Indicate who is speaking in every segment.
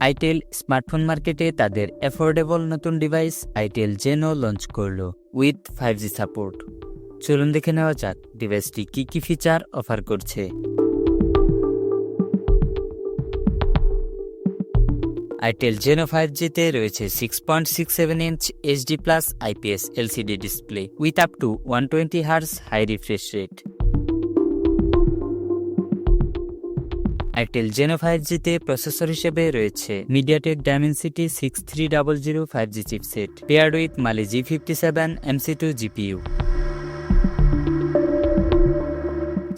Speaker 1: Itel smartphone মার্কেটে তাদের affordable নতুন ডিভাইস আইটেল জেনো লঞ্চ করলো উইথ 5G সাপোর্ট। চলুন দেখে নেওয়া যাক ডিভাইসটি কি ফিচার অফার করছে। আইটেল জেনো 5G-তে রয়েছে 6.67 inch HD+ IPS LCD display with up to 120 Hz high refresh rate. Itel Zeno 5G-তে প্রসেসর হিসেবে রয়েছে MediaTek Dimensity 6300 5G chipset paired with Mali G57 MC2 GPU।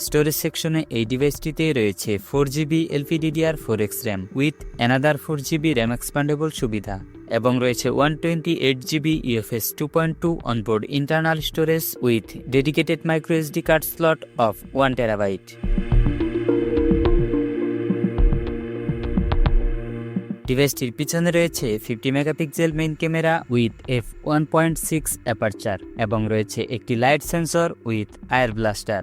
Speaker 1: Storage section এই ডিভাইসটিতে রয়েছে 4GB LPDDR4X RAM with another 4GB RAM expandable সুবিধা এবং রয়েছে 128GB UFS 2.2 onboard internal storage with dedicated micro SD card slot of 1TB। ডিভাইসটির পিছনে রয়েছে 50 megapixel main camera with f1.6 aperture এবং রয়েছে একটি light sensor with IR blaster.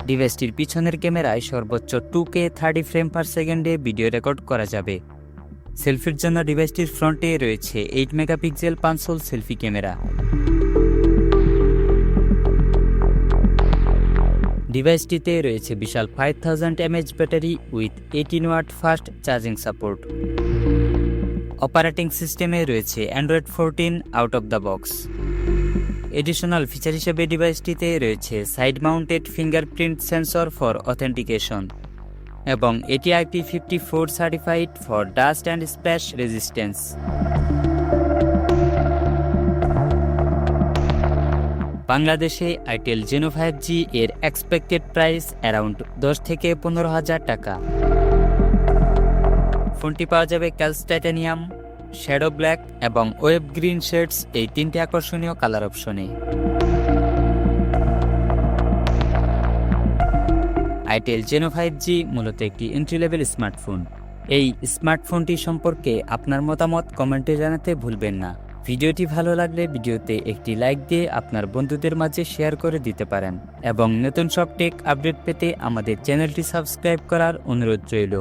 Speaker 1: ডিভাইসটির পিছনের ক্যামেরায় সর্বোচ্চ 2K 30 ফ্রেম পার সেকেন্ডে ভিডিও রেকর্ড করা যাবে। সেলফির জন্য ডিভাইসটির ফ্রন্টে রয়েছে 8 মেগাপিক্সেল পাঁচশোল সেলফি ক্যামেরা। ডিভাইসটিতে রয়েছে বিশাল 5000 mAh battery with 18 watt fast charging support. Operating সিস্টেমে রয়েছে Android 14 out of the box. Additional feature হিসেবে ডিভাইসটিতে রয়েছে side mounted fingerprint sensor for authentication এবং এটি IP54 certified for dust and splash resistance. বাংলাদেশে আইটেল জেনো 5G এর expected price around 10 থেকে 15,000 টাকা। ফোনটি পাওয়া যাবে ক্যালস টাইটানিয়াম, শ্যাডো ব্ল্যাক এবং ওয়েব গ্রিন শেডস এই তিনটি আকর্ষণীয় কালার অপশনে। আইটেল জেনো 5G মূলত একটি এন্ট্রি লেভেল স্মার্টফোন। এই স্মার্টফোনটি সম্পর্কে আপনার মতামত কমেন্টে জানাতে ভুলবেন না। ভিডিওটি ভালো লাগলে ভিডিওতে একটি লাইক দিয়ে আপনার বন্ধুদের মাঝে শেয়ার করে দিতে পারেন এবং নতুন সব টেক আপডেট পেতে আমাদের চ্যানেলটি সাবস্ক্রাইব করার অনুরোধ রইল।